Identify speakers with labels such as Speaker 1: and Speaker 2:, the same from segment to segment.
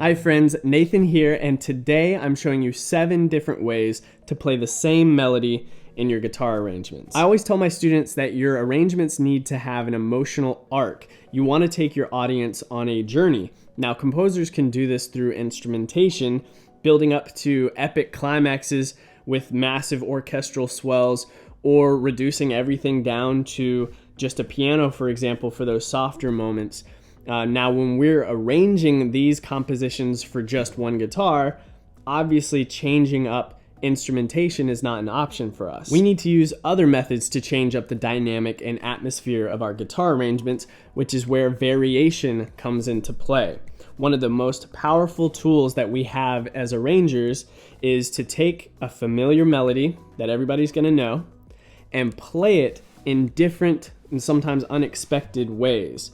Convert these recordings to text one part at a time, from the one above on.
Speaker 1: Hi friends, Nathan here, and today I'm showing you 7 different ways to play the same melody in your guitar arrangements. I always tell my students that your arrangements need to have an emotional arc. You want to take your audience on a journey. Now, composers can do this through instrumentation, building up to epic climaxes with massive orchestral swells, or reducing everything down to just a piano, for example, for those softer moments. Now, when we're arranging these compositions for just one guitar, obviously changing up instrumentation is not an option for us. We need to use other methods to change up the dynamic and atmosphere of our guitar arrangements, which is where variation comes into play. One of the most powerful tools that we have as arrangers is to take a familiar melody that everybody's going to know and play it in different and sometimes unexpected ways.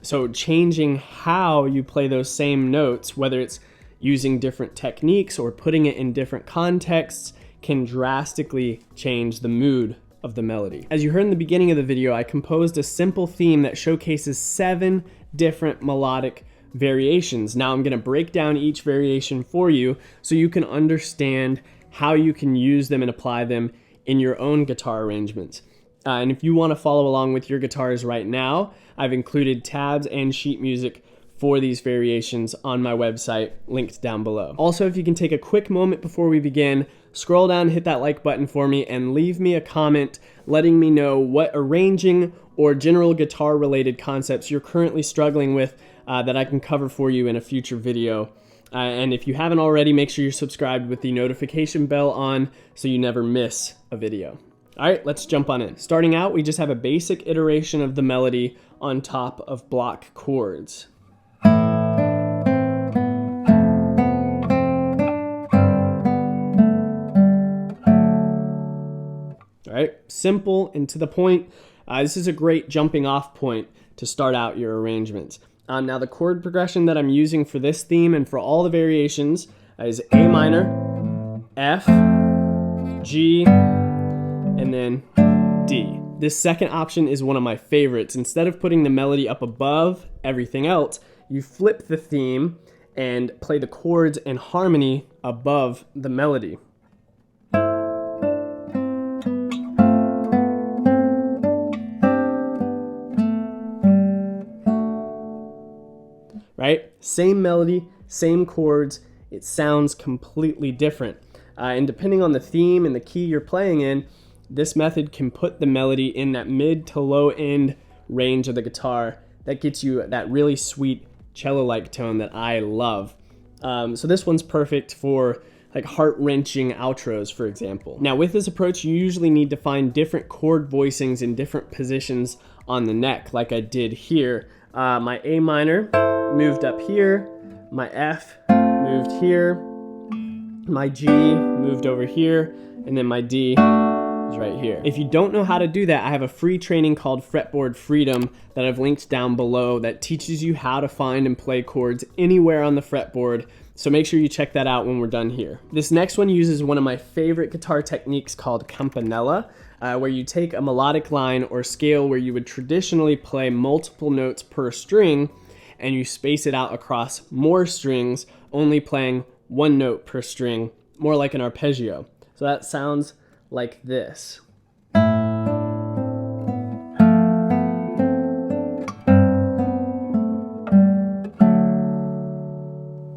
Speaker 1: So changing how you play those same notes, whether it's using different techniques or putting it in different contexts, can drastically change the mood of the melody. As you heard in the beginning of the video, I composed a simple theme that showcases 7 different melodic variations. Now I'm going to break down each variation for you so you can understand how you can use them and apply them in your own guitar arrangements. And if you want to follow along with your guitars right now, I've included tabs and sheet music for these variations on my website, linked down below. Also, if you can take a quick moment before we begin, scroll down, hit that like button for me, and leave me a comment letting me know what arranging or general guitar related concepts you're currently struggling with that I can cover for you in a future video. And if you haven't already, make sure you're subscribed with the notification bell on so you never miss a video. All right, let's jump on in. Starting out, we just have a basic iteration of the melody on top of block chords. All right, simple and to the point. This is a great jumping off point to start out your arrangements. Now the chord progression that I'm using for this theme and for all the variations is A minor, F, G, and then D. This second option is one of my favorites. Instead of putting the melody up above everything else, you flip the theme and play the chords and harmony above the melody. Right? Same melody, same chords, it sounds completely different. And depending on the theme and the key you're playing in, this method can put the melody in that mid to low end range of the guitar that gets you that really sweet cello-like tone that I love. So this one's perfect for like heart-wrenching outros, for example. Now with this approach, you usually need to find different chord voicings in different positions on the neck, like I did here. My A minor moved up here, my F moved here, my G moved over here, and then my D is right here. If you don't know how to do that, I have a free training called Fretboard Freedom that I've linked down below that teaches you how to find and play chords anywhere on the fretboard. So make sure you check that out when we're done here. This next one uses one of my favorite guitar techniques called Campanella, where you take a melodic line or scale where you would traditionally play multiple notes per string, and you space it out across more strings, only playing one note per string, more like an arpeggio. So that sounds like this.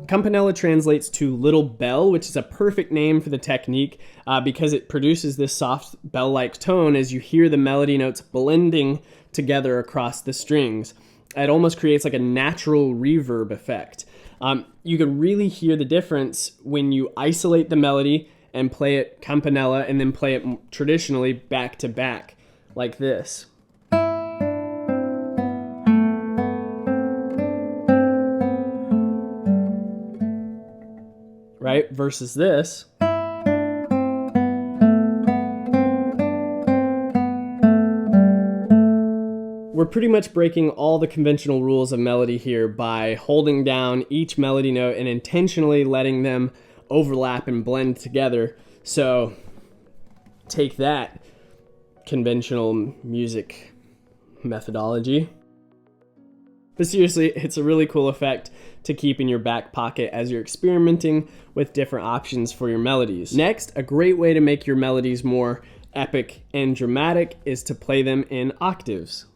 Speaker 1: Campanella translates to little bell, which is a perfect name for the technique because it produces this soft bell-like tone as you hear the melody notes blending together across the strings. It almost creates like a natural reverb effect. You can really hear the difference when you isolate the melody and play it campanella and then play it traditionally back to back like this. Right? Versus this. We're pretty much breaking all the conventional rules of melody here by holding down each melody note and intentionally letting them overlap and blend together. So take that, conventional music methodology. But seriously, it's a really cool effect to keep in your back pocket as you're experimenting with different options for your melodies. Next, a great way to make your melodies more epic and dramatic is to play them in octaves.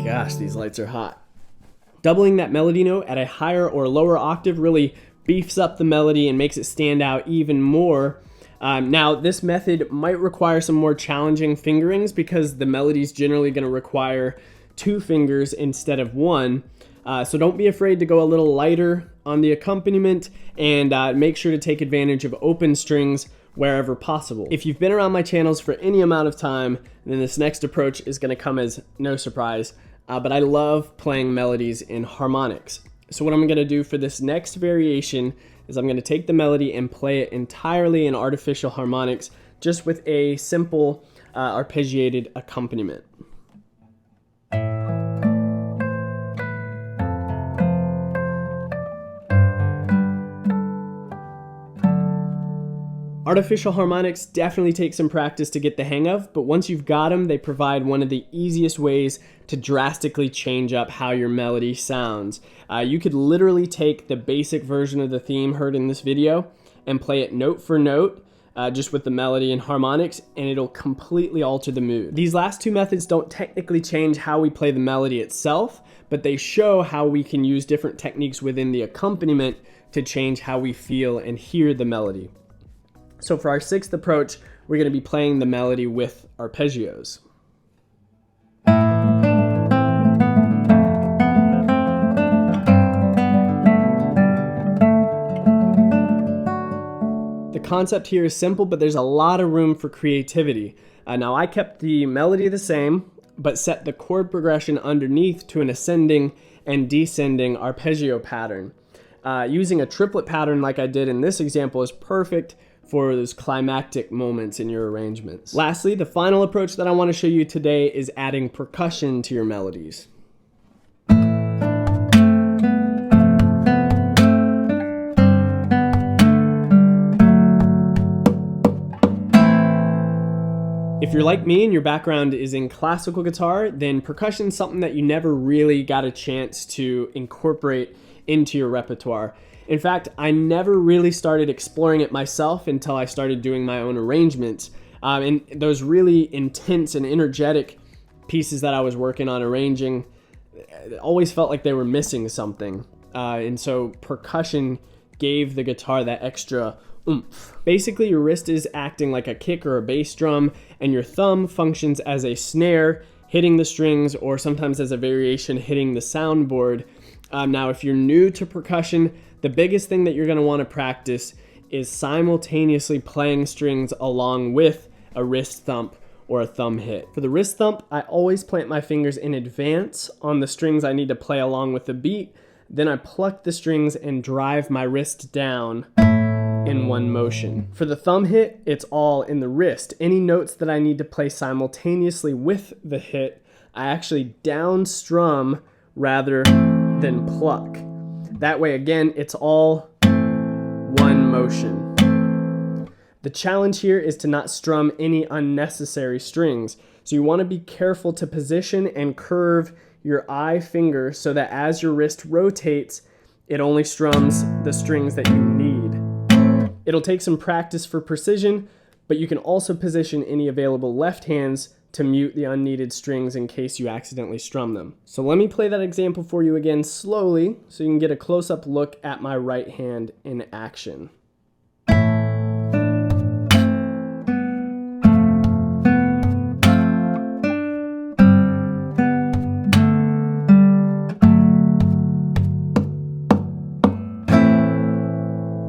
Speaker 1: Gosh, these lights are hot. Doubling that melody note at a higher or lower octave really beefs up the melody and makes it stand out even more. Now, this method might require some more challenging fingerings because the melody is generally going to require 2 fingers instead of 1. So don't be afraid to go a little lighter on the accompaniment, and make sure to take advantage of open strings wherever possible. If you've been around my channels for any amount of time, then this next approach is going to come as no surprise. But I love playing melodies in harmonics. So what I'm going to do for this next variation is I'm going to take the melody and play it entirely in artificial harmonics, just with a simple arpeggiated accompaniment. Artificial harmonics definitely take some practice to get the hang of, but once you've got them, they provide one of the easiest ways to drastically change up how your melody sounds. You could literally take the basic version of the theme heard in this video and play it note for note, just with the melody and harmonics, and it'll completely alter the mood. These last 2 methods don't technically change how we play the melody itself, but they show how we can use different techniques within the accompaniment to change how we feel and hear the melody. So for our 6th approach, we're going to be playing the melody with arpeggios. The concept here is simple, but there's a lot of room for creativity. Now I kept the melody the same, but set the chord progression underneath to an ascending and descending arpeggio pattern. Using a triplet pattern like I did in this example is perfect for those climactic moments in your arrangements. Lastly, the final approach that I want to show you today is adding percussion to your melodies. If you're like me and your background is in classical guitar, then percussion is something that you never really got a chance to incorporate into your repertoire. In fact, I never really started exploring it myself until I started doing my own arrangements. And those really intense and energetic pieces that I was working on arranging always felt like they were missing something. And so percussion gave the guitar that extra oomph. Basically, your wrist is acting like a kick or a bass drum, and your thumb functions as a snare, hitting the strings, or sometimes as a variation, hitting the soundboard. Now, if you're new to percussion, the biggest thing that you're going to want to practice is simultaneously playing strings along with a wrist thump or a thumb hit. For the wrist thump, I always plant my fingers in advance on the strings I need to play along with the beat. Then I pluck the strings and drive my wrist down in one motion. For the thumb hit, it's all in the wrist. Any notes that I need to play simultaneously with the hit, I actually down strum rather than pluck. That way, again, it's all one motion. The challenge here is to not strum any unnecessary strings. So you want to be careful to position and curve your eye finger so that as your wrist rotates, it only strums the strings that you need. It'll take some practice for precision, but you can also position any available left hands to mute the unneeded strings in case you accidentally strum them. So let me play that example for you again slowly so you can get a close-up look at my right hand in action.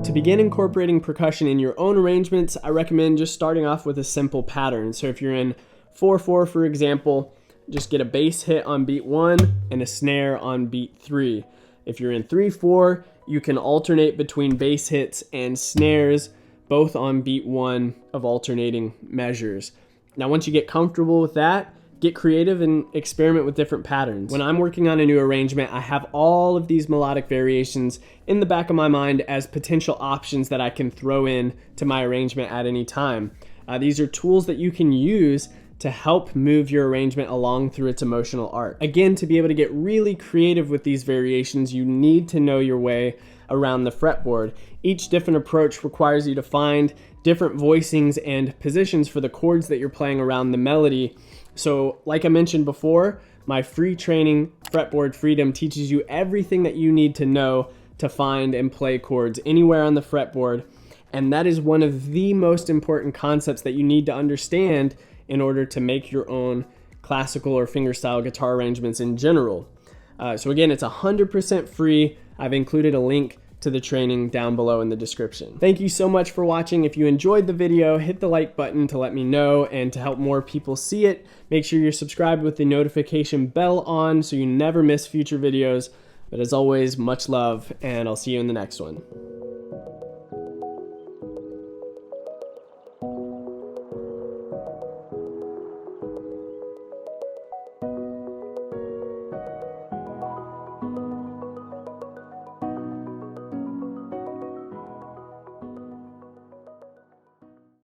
Speaker 1: To begin incorporating percussion in your own arrangements, I recommend just starting off with a simple pattern. So if you're in 4/4, for example, just get a bass hit on beat 1 and a snare on beat 3. If you're in 3/4, you can alternate between bass hits and snares, both on beat 1 of alternating measures. Now, once you get comfortable with that, get creative and experiment with different patterns. When I'm working on a new arrangement, I have all of these melodic variations in the back of my mind as potential options that I can throw in to my arrangement at any time. These are tools that you can use to help move your arrangement along through its emotional arc. Again, to be able to get really creative with these variations, you need to know your way around the fretboard. Each different approach requires you to find different voicings and positions for the chords that you're playing around the melody. So like I mentioned before, my free training, Fretboard Freedom, teaches you everything that you need to know to find and play chords anywhere on the fretboard. And that is one of the most important concepts that you need to understand in order to make your own classical or fingerstyle guitar arrangements in general. So again, it's 100% free. I've included a link to the training down below in the description. Thank you so much for watching. If you enjoyed the video, hit the like button to let me know, and to help more people see it, make sure you're subscribed with the notification bell on so you never miss future videos. But as always, much love, and I'll see you in the next one.